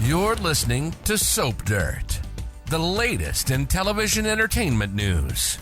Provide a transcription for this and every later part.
You're listening to Soap Dirt, the latest in television entertainment news.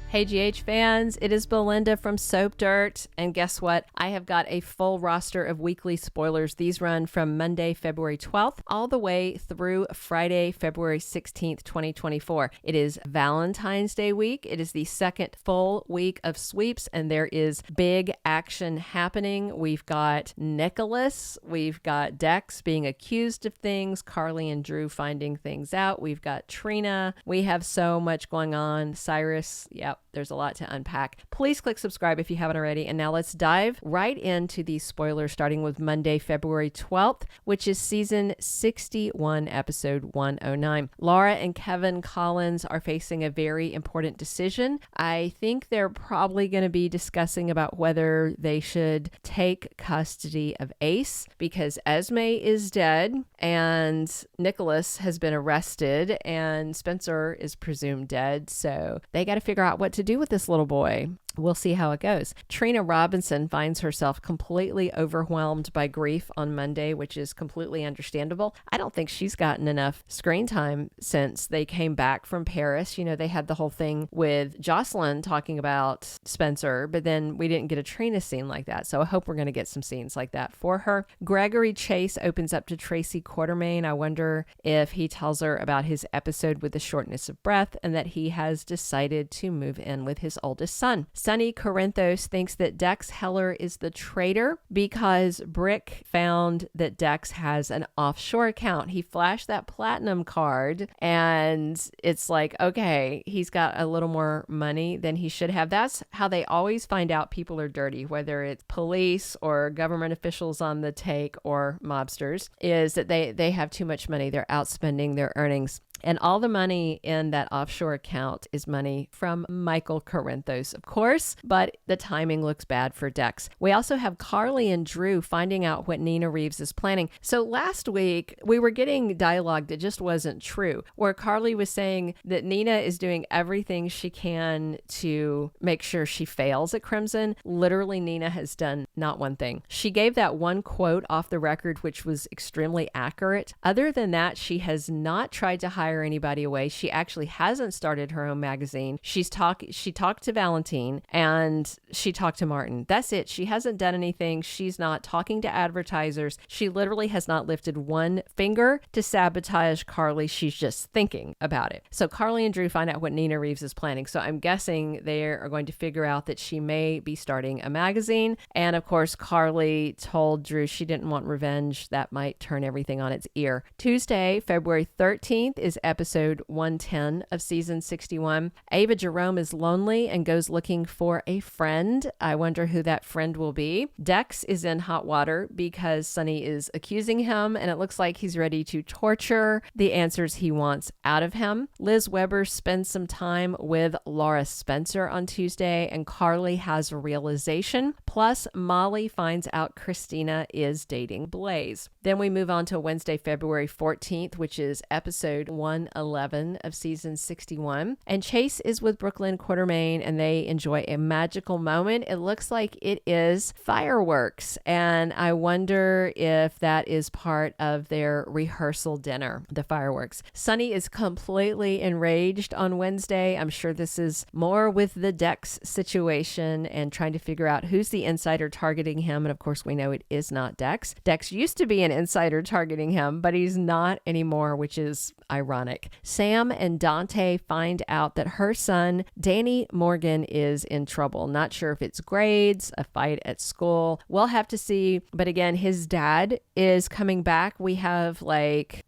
Hey GH fans, it is Belinda from Soap Dirt, and guess what? I have got a full roster of weekly spoilers. These run from Monday, February 12th, all the way through Friday, February 16th, 2024. It is Valentine's Day week. It is the second full week of sweeps, and there is big action happening. We've got Nicholas, we've got Dex being accused of things, Carly and Drew finding things out, we've got Trina, we have so much going on, Cyrus, yep. There's a lot to unpack. Please click subscribe if you haven't already. And now let's dive right into these spoilers, starting with Monday, February 12th, which is season 61, episode 109. Laura and Kevin Collins are facing a very important decision. I think they're probably going to be discussing about whether they should take custody of Ace, because Esme is dead and Nicholas has been arrested and Spencer is presumed dead. So they got to figure out what to do with this little boy. We'll see how it goes. Trina Robinson finds herself completely overwhelmed by grief on Monday, which is completely understandable. I don't think she's gotten enough screen time since they came back from Paris. You know, they had the whole thing with Jocelyn talking about Spencer, but then we didn't get a Trina scene like that. So I hope we're going to get some scenes like that for her. Gregory Chase opens up to Tracy Quartermaine. I wonder if he tells her about his episode with the shortness of breath and that he has decided to move in with his oldest son. Sonny Corinthos thinks that Dex Heller is the traitor because Brick found that Dex has an offshore account. He flashed that platinum card and it's like, okay, he's got a little more money than he should have. That's how they always find out people are dirty, whether it's police or government officials on the take or mobsters, is that they have too much money. They're outspending their earnings. And all the money in that offshore account is money from Michael Corinthos, of course, but the timing looks bad for Dex. We also have Carly and Drew finding out what Nina Reeves is planning. So last week, we were getting dialogue that just wasn't true, where Carly was saying that Nina is doing everything she can to make sure she fails at Crimson. Literally, Nina has done not one thing. She gave that one quote off the record, which was extremely accurate. Other than that, she has not tried to hire anybody away. She actually hasn't started her own magazine. She talked to Valentine and she talked to Martin. That's it. She hasn't done anything. She's not talking to advertisers. She literally has not lifted one finger to sabotage Carly. She's just thinking about it. So Carly and Drew find out what Nina Reeves is planning. So I'm guessing they are going to figure out that she may be starting a magazine. And of course, Carly told Drew she didn't want revenge. That might turn everything on its ear. Tuesday, February 13th is episode 110 of season 61. Ava Jerome is lonely and goes looking for a friend. I wonder who that friend will be. Dex is in hot water because Sonny is accusing him and it looks like he's ready to torture the answers he wants out of him. Liz Weber spends some time with Laura Spencer on Tuesday and Carly has a realization. Plus, Molly finds out Kristina is dating Blaze. Then we move on to Wednesday, February 14th, which is episode 111 of season 61. And Chase is with Brook Lynn Quartermaine and they enjoy a magical moment. It looks like it is fireworks. And I wonder if that is part of their rehearsal dinner, the fireworks. Sonny is completely enraged on Wednesday. I'm sure this is more with the Dex situation and trying to figure out who's the insider targeting him. And of course, we know it is not Dex. Dex used to be an insider targeting him, but he's not anymore, which is ironic. Sam and Dante find out that her son, Danny Morgan, is in trouble. Not sure if it's grades, a fight at school. We'll have to see. But again, his dad is coming back. We have like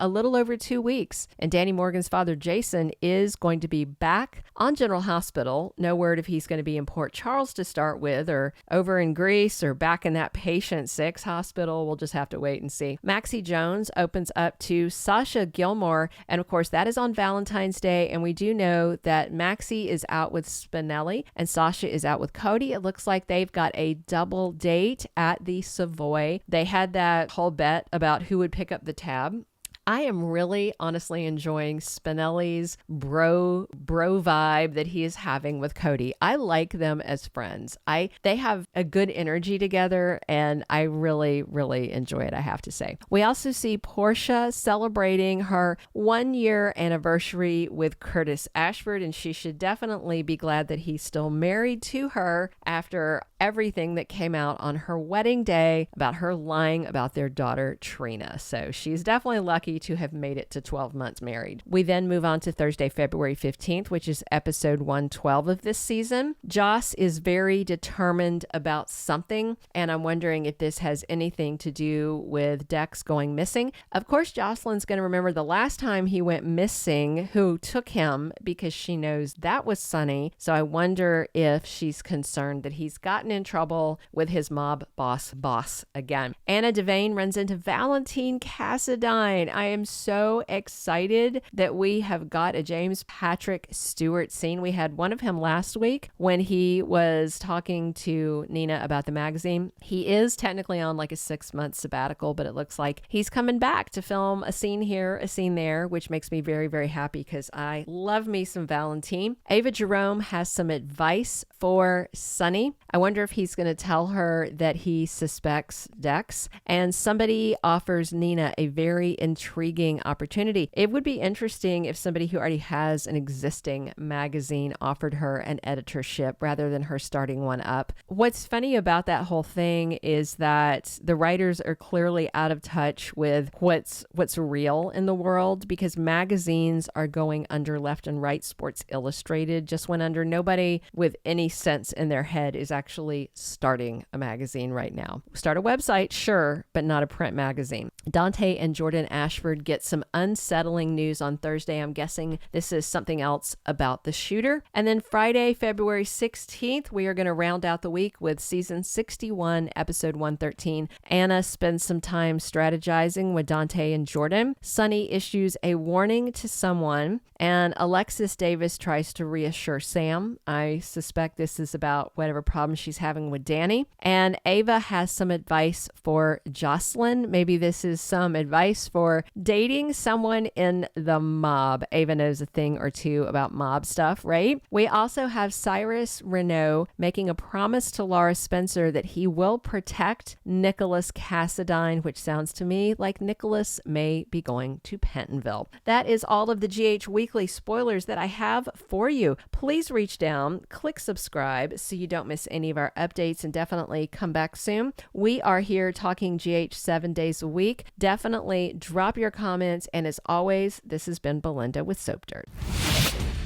a little over 2 weeks. And Danny Morgan's father, Jason, is going to be back on General Hospital. No word if he's going to be in Port Charles to start with or over in Greece or back in that Patient 6 hospital. We'll just have to wait and see. Maxie Jones opens up to Sasha Gilmore. And of course, that is on Valentine's Day. And we do know that Maxie is out with Spinelli and Sasha is out with Cody. It looks like they've got a double date at the Savoy. They had that whole bet about who would pick up the tab. I am really honestly enjoying Spinelli's bro vibe that he is having with Cody. I like them as friends. They have a good energy together, and I really, really enjoy it, I have to say. We also see Portia celebrating her 1-year anniversary with Curtis Ashford, and she should definitely be glad that he's still married to her after everything that came out on her wedding day about her lying about their daughter Trina. So she's definitely lucky to have made it to 12 months married. We then move on to Thursday, February 15th, which is episode 112 of this season. Joss is very determined about something, and I'm wondering if this has anything to do with Dex going missing. Of course, Jocelyn's going to remember the last time he went missing, who took him, because she knows that was Sonny. So I wonder if she's concerned that he's gotten in trouble with his mob boss again. Anna Devane runs into Valentine Cassadine. I am so excited that we have got a James Patrick Stewart scene. We had one of him last week when he was talking to Nina about the magazine. He is technically on like a 6-month sabbatical, but it looks like he's coming back to film a scene here, a scene there, which makes me very, very happy because I love me some Valentine. Ava Jerome has some advice for Sonny. I wonder if he's going to tell her that he suspects Dex, and somebody offers Nina a very intriguing opportunity. It would be interesting if somebody who already has an existing magazine offered her an editorship rather than her starting one up. What's funny about that whole thing is that the writers are clearly out of touch with what's real in the world, because magazines are going under left and right. Sports Illustrated just went under. Nobody with any sense in their head is actually starting a magazine right now. Start a website, sure, but not a print magazine. Dante and Jordan Ashford get some unsettling news on Thursday. I'm guessing this is something else about the shooter. And then Friday, February 16th, we are going to round out the week with season 61, episode 113. Anna spends some time strategizing with Dante and Jordan. Sonny issues a warning to someone, and Alexis Davis tries to reassure Sam. I suspect this is about whatever problem she's having with Danny. And Ava has some advice for Jocelyn. Maybe this is some advice for dating someone in the mob. Ava knows a thing or two about mob stuff, right? We also have Cyrus Renaud making a promise to Laura Spencer that he will protect Nicholas Cassadine, which sounds to me like Nicholas may be going to Pentonville. That is all of the GH Weekly spoilers that I have for you. Please reach down, click subscribe so you don't miss any of our updates, and definitely come back soon. We are here talking GH 7 days a week. Definitely drop your comments, and as always, this has been Belinda with Soap Dirt.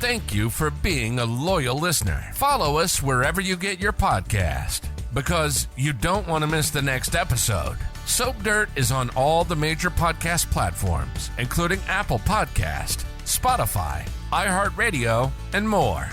Thank you for being a loyal listener. Follow us wherever you get your podcast, because you don't want to miss the next episode. Soap Dirt is on all the major podcast platforms, including Apple Podcast, Spotify, iHeartRadio, and more.